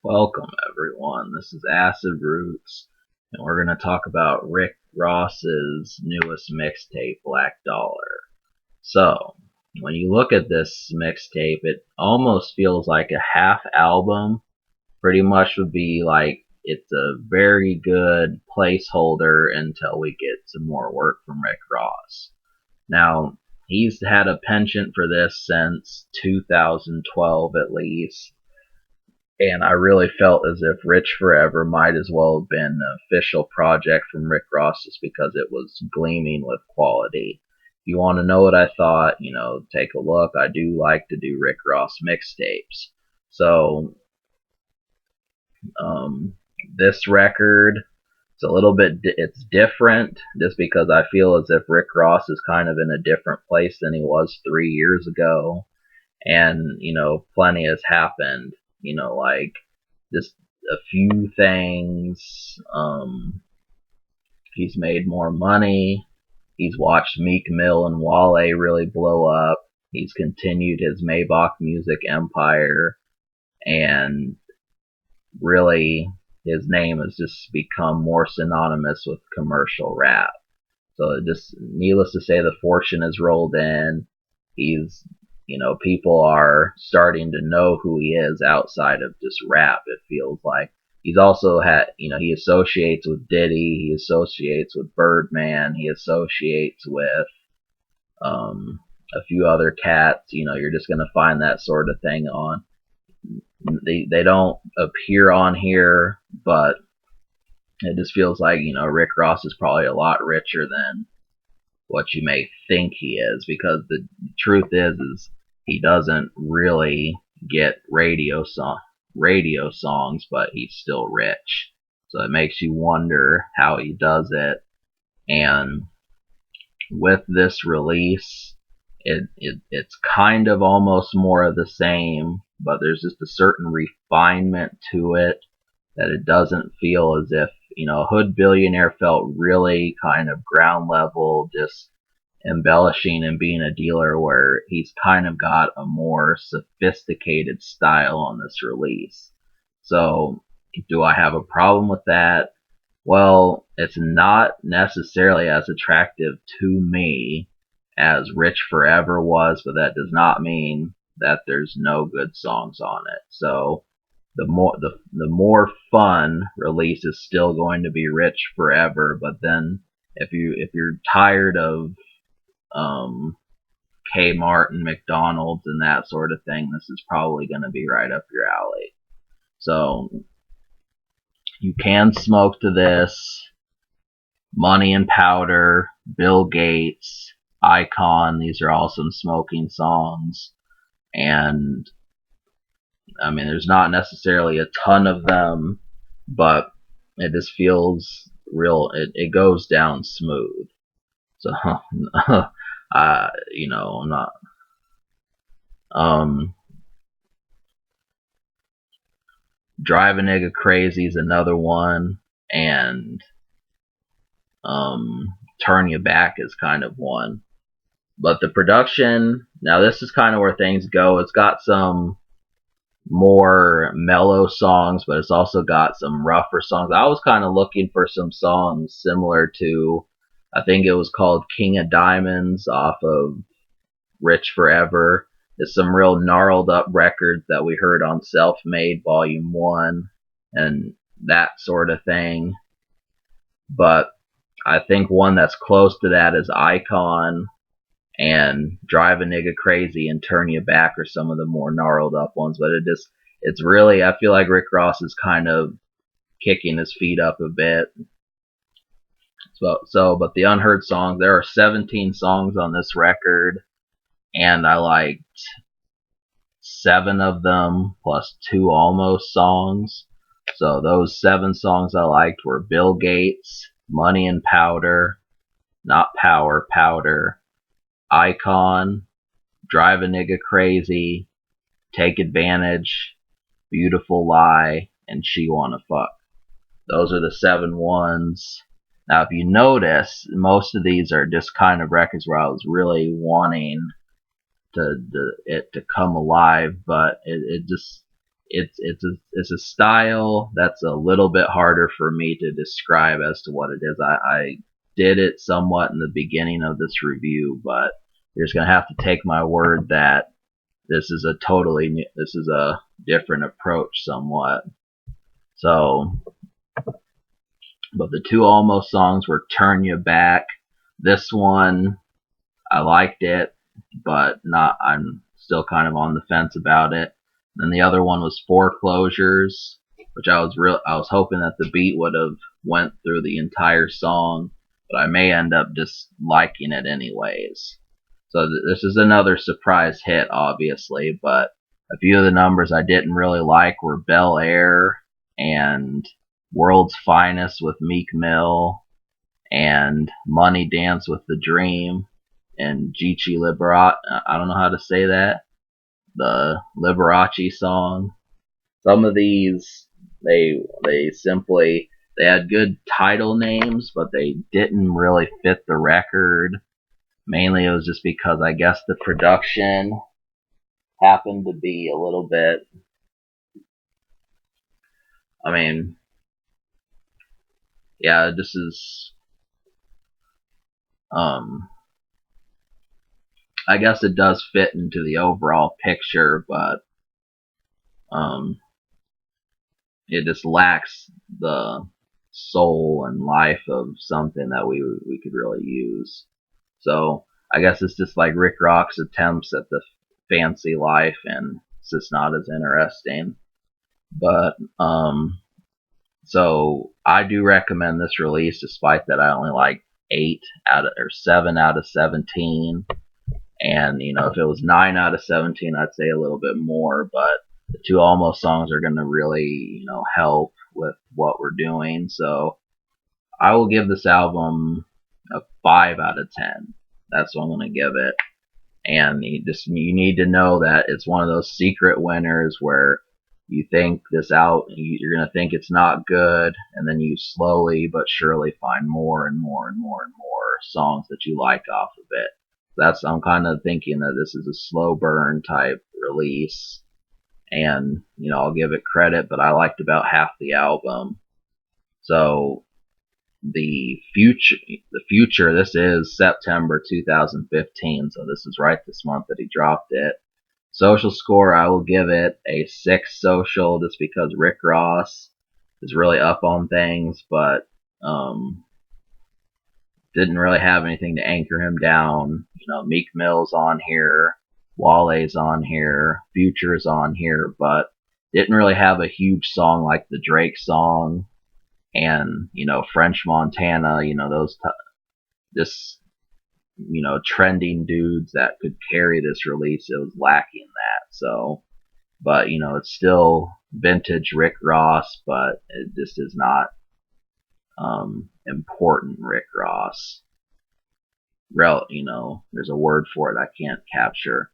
Welcome, everyone. This is Acid Roots, and we're going to talk about Rick Ross's newest mixtape, Black Dollar. So, when you look at this mixtape, it almost feels like a half album. Pretty much would be like it's a very good placeholder until we get some more work from Rick Ross. Now, he's had a penchant for this since 2012 at least, and I really felt as if Rich Forever might as well have been an official project from Rick Ross just because it was gleaming with quality. If you want to know what I thought, take a look. I do like to do Rick Ross mixtapes. So, um, this record, it's a little bit, it's different just because I feel as if Rick Ross is kind of in a different place than he was 3 years ago. And, plenty has happened, like just a few things. He's made more money. He's watched Meek Mill and Wale really blow up. He's continued his Maybach music empire, and really his name has just become more synonymous with commercial rap. So just needless to say, the fortune has rolled in. He's, people are starting to know who he is outside of just rap. It feels like he's also had, he associates with Diddy, he associates with Birdman, he associates with a few other cats. You're just gonna find that sort of thing on. They don't appear on here, but it just feels like Rick Ross is probably a lot richer than what you may think he is, because the truth is he doesn't really get radio songs, but he's still rich. So it makes you wonder how he does it. And with this release, it's kind of almost more of the same, but there's just a certain refinement to it that it doesn't feel as if, Hood Billionaire felt really kind of ground level, just embellishing and being a dealer, where he's kind of got a more sophisticated style on this release. So, do I have a problem with that? Well, it's not necessarily as attractive to me as Rich Forever was, but that does not mean that there's no good songs on it. So, the more fun release is still going to be Rich Forever. But then if you're tired of Kmart and McDonald's and that sort of thing, this is probably going to be right up your alley. So you can smoke to this. Money and Powder, Bill Gates, Icon, these are all some smoking songs. And I mean, there's not necessarily a ton of them, but it just feels real. It goes down smooth. So, I'm not. Um, Drive a Nigga Crazy is another one, and Turn You Back is kind of one. But the production, now this is kind of where things go. It's got some more mellow songs, but it's also got some rougher songs. I was kind of looking for some songs similar to, I think it was called King of Diamonds off of Rich Forever. It's some real gnarled up records that we heard on Self Made Volume 1 and that sort of thing. But I think one that's close to that is Icon, and Drive a Nigga Crazy and Turn You Back are some of the more gnarled up ones. But it's really, I feel like Rick Ross is kind of kicking his feet up a bit. But the unheard songs, there are 17 songs on this record, and I liked 7 of them plus 2 almost songs. So those 7 songs I liked were Bill Gates, Money and Powder, not Power, Powder, Icon, Drive a Nigga Crazy, Take Advantage, Beautiful Lie, and She Wanna Fuck. Those are the 7 ones. Now, if you notice, most of these are just kind of records where I was really wanting it to come alive, but it just it's a style that's a little bit harder for me to describe as to what it is. I did it somewhat in the beginning of this review, but you're just gonna have to take my word that this is a different approach somewhat. So, but the two Almost songs were Turn You Back. This one, I liked it, but I'm still kind of on the fence about it. And the other one was Foreclosures, which I was hoping that the beat would have went through the entire song, but I may end up just liking it anyways. So this is another surprise hit, obviously, but a few of the numbers I didn't really like were Bel Air and World's Finest with Meek Mill and Money Dance with the Dream and Gigi Liberace. I don't know how to say that. The Liberace song. Some of these, they had good title names, but they didn't really fit the record. Mainly it was just because I guess the production happened to be a little bit, I mean, yeah, this is, I guess it does fit into the overall picture, but, it just lacks the soul and life of something that we could really use. So I guess it's just like Rick Rock's attempts at the fancy life, and it's just not as interesting. But so I do recommend this release, despite that I only like 7 out of 17. And if it was 9 out of 17, I'd say a little bit more. But the two Almost songs are going to really help with what we're doing. So I will give this album a 5 out of 10. That's what I'm going to give it. And you need to know that it's one of those secret winners where you think you're going to think it's not good, and then you slowly but surely find more and more and more and more songs that you like off of it. I'm kind of thinking that this is a slow burn type release, and I'll give it credit, but I liked about half the album. So the future, this is September 2015, so this is right this month that he dropped it. Social score, I will give it a 6 social, just because Rick Ross is really up on things, but didn't really have anything to anchor him down. Meek Mill's on here, Wale's on here, Future's on here, but didn't really have a huge song like the Drake song and French Montana. Those just trending dudes that could carry this release. It was lacking that. So, but it's still vintage Rick Ross, but it just is not important Rick Ross. There's a word for it I can't capture.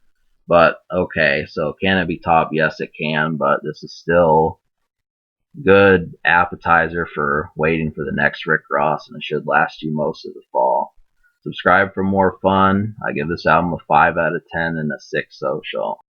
But okay, so can it be top? Yes, it can. But this is still good appetizer for waiting for the next Rick Ross, and it should last you most of the fall. Subscribe for more fun. I give this album a 5 out of 10 and a 6 social.